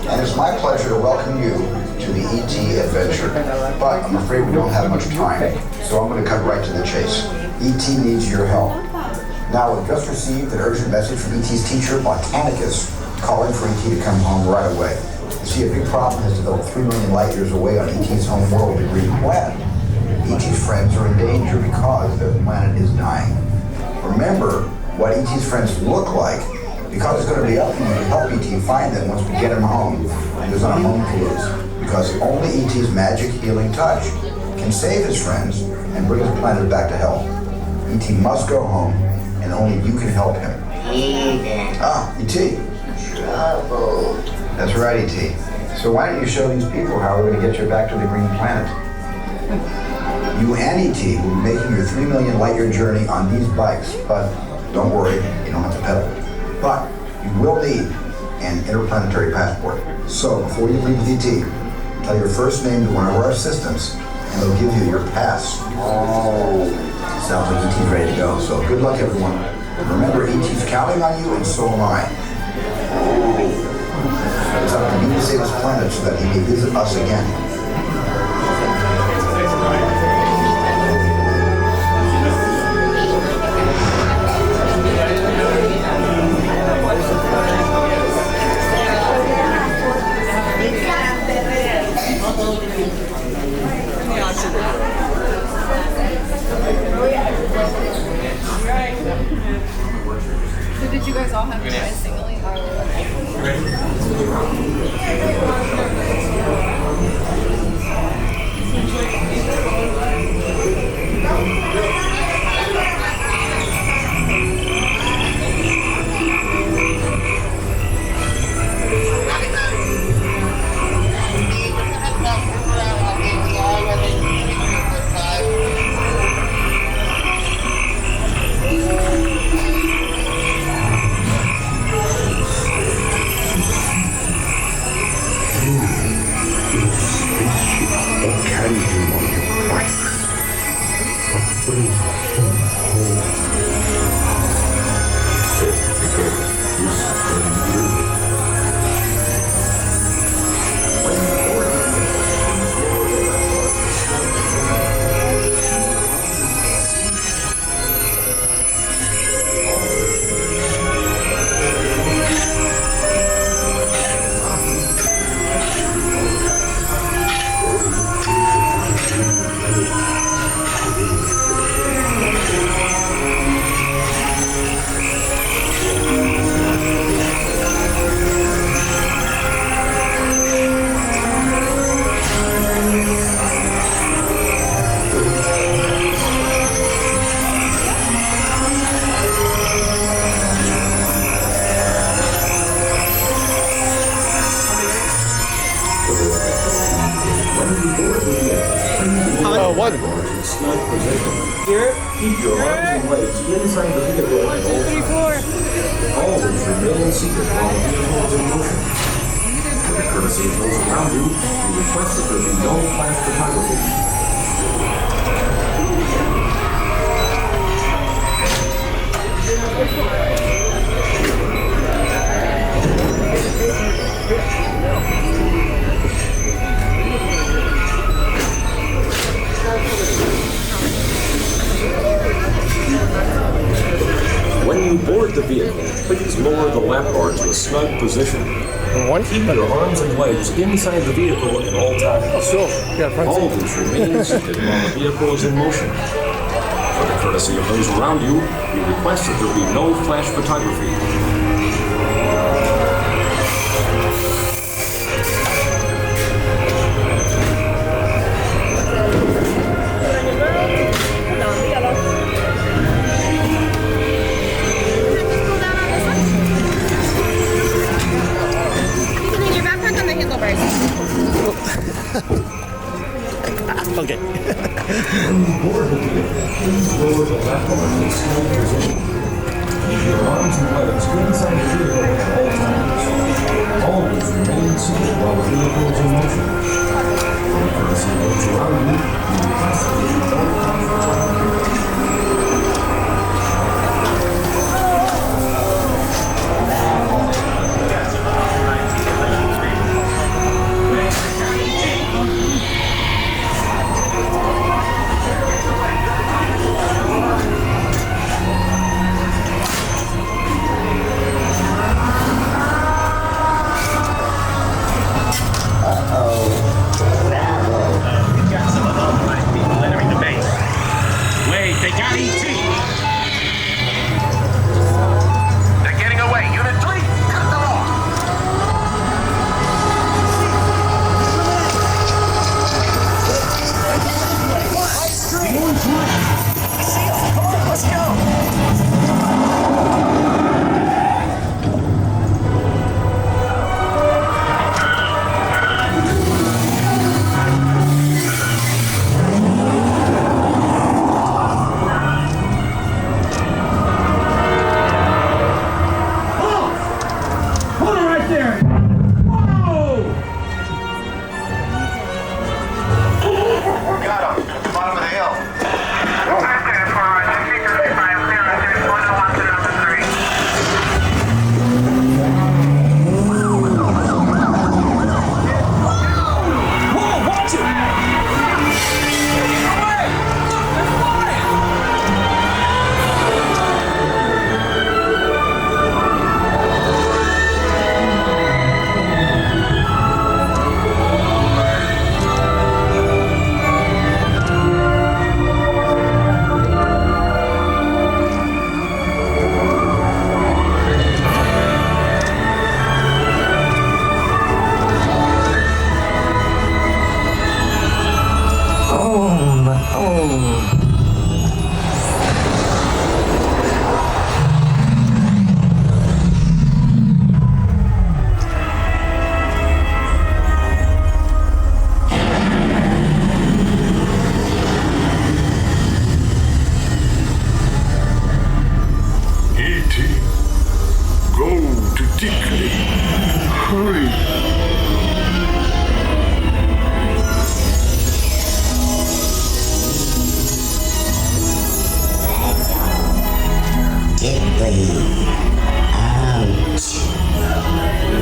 And it's my pleasure to welcome you to the ET adventure. But I'm afraid we don't have much time, so I'm going to cut right to the chase. ET needs your help. Now, we've just received an urgent message from ET's teacher, Botanicus, calling for ET to come home right away. You see, a big problem has developed 3 million light years away on ET's home world, the Green Planet. ET's friends are in danger because their planet is dying. Remember what ET's friends look like, because it's going to be up to you to help ET find them once we get him home, and there's not a moment to lose. Because only ET's magic healing touch can save his friends and bring his planet back to health. ET must go home, and only you can help him. ET. Trouble. That's right, ET. So why don't you show these people how we're going to get you back to the Green Planet? You and ET will be making your 3 million light year journey on these bikes, but don't worry, you don't have to pedal. But you will need an interplanetary passport. So before you leave with ET, tell your first name to one of our assistants, and they'll give you your pass. Oh, sounds like ET's ready to go. So good luck, everyone. And remember, ET's counting on you, and so am I. It's up to you to save his planet so that he may visit us again. So did you guys all have to try singly? Keep your arms and legs inside the vehicle at all times. Always remain seated while the vehicle is in motion. For the courtesy of those around you, we request that there be no flash photography. When you board the vehicle, please lower the lap bar to a snug position. Keep your arms and legs inside the vehicle at all times. Always remain seated while the vehicle is in motion. For the courtesy of those around you, we request that there be no flash photography. part in a snug position. Keep your arms and legs inside the vehicle at all times. Always remain seated while the vehicle is in motion. For the courtesy of those around you, we request that you don't comfort. They got ET! They're getting away. Unit 3, cut them off! Come on, let's go!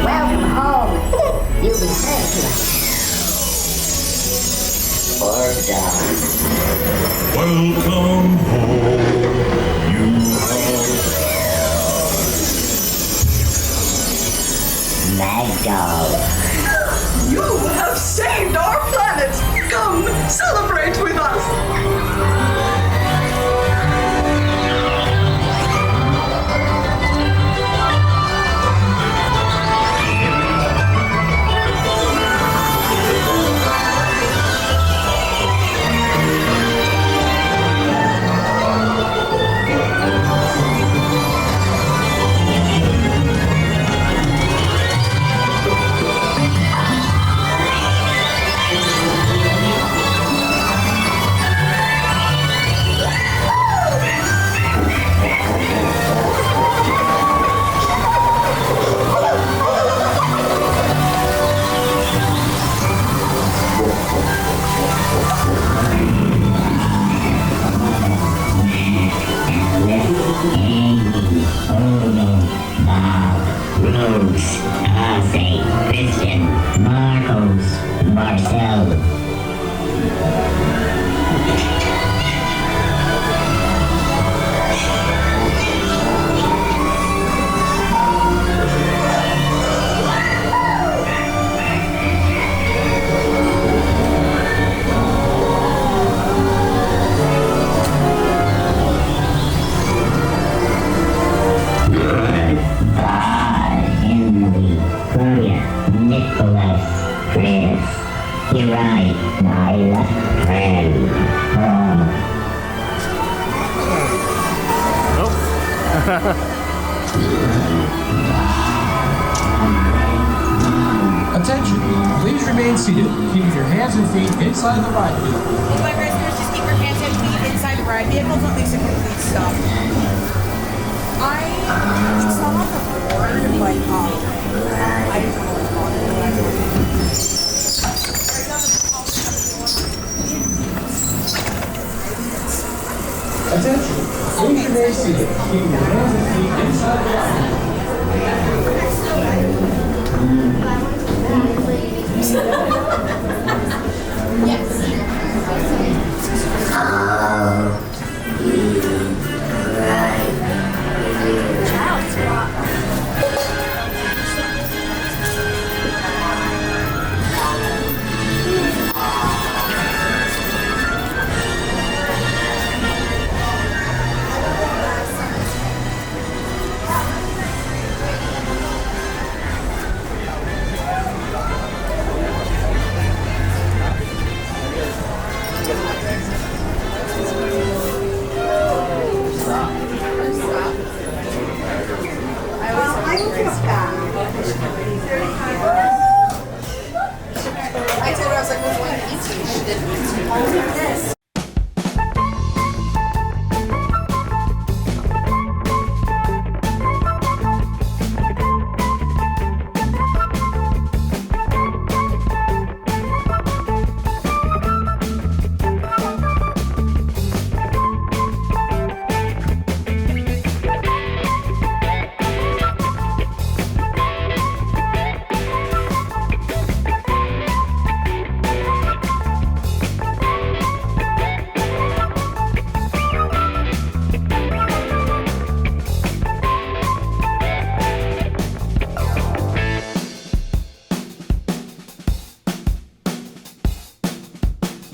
Welcome home. You'll be thanked. Or done. Welcome home. You are Mad dog. You have saved our planet! Come, celebrate with us! Rose, Ase, Christian, Marcos, Marcel. Nicholas, Chris, you're right, my friend. Attention, please remain seated, keeping your hands and feet inside the ride vehicle. All my rescuers, just keep your hands and feet inside Right, vehicles don't make a complete stop. It's not on the board, but I just don't respond to Attention, please remain seated, keeping your hands and feet inside the line.